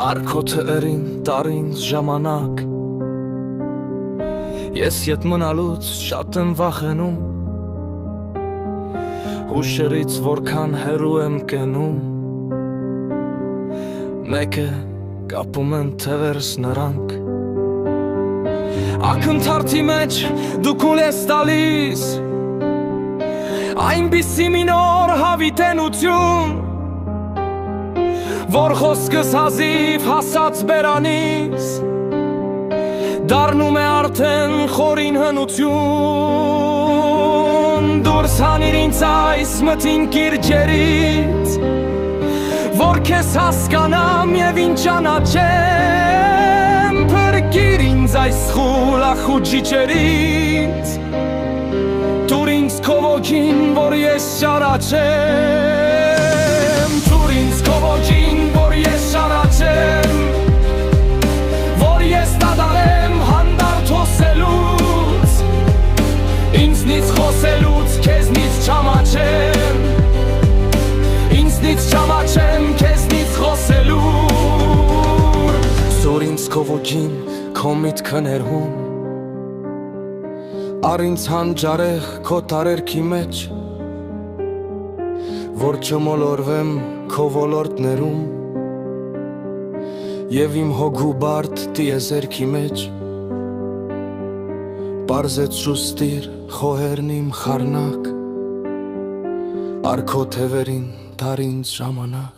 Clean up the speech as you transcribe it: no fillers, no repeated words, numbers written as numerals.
Արկոթերին տար ինձ ժամանակ Ես ետ մնալուց շատ եմ վախենում Հուշերից որքան հեռու եմ կենում Մեկը կապում են թևերս նրանք Ակնթարթի մեջ դու կուլ ես տալիս Այնպիսի մի նոր հավիտենություն Որ խոսքս հազիվ հասած բերանից Դառնում է արդեն խորին հնություն Դուրս հանիր ինձ այս մտին կիրջերից Որ քեզ հասկանամ և ինչ անաչեմ Փրկիր ինձ այս խուլախուտ ջիջերից Տուր ինձ քո ոգին, որ ես շարաչեմ Տուր ինձ քո ոգին, որ ես շարաչեմ Որ ես դադարեմ հանդարտ հոսելուց Ինձնից խոսելուց, քեզնից չամաչեմ Ինձնից չամաչեմ, քեզնից խոսելուր Զոր ինձ քո ոգին, քո միտքը ներհում Առ ինձ հանջարեղ քո տարերքի մեջ Որ չմոլորվեմ քո ոլորտներում Եվ իմ հոգու բարդ տիեզերքի մեջ Պարզեց շուստիր խոհերն իմ խառնակ Առ քո թևերին տար ինձ ժամանակ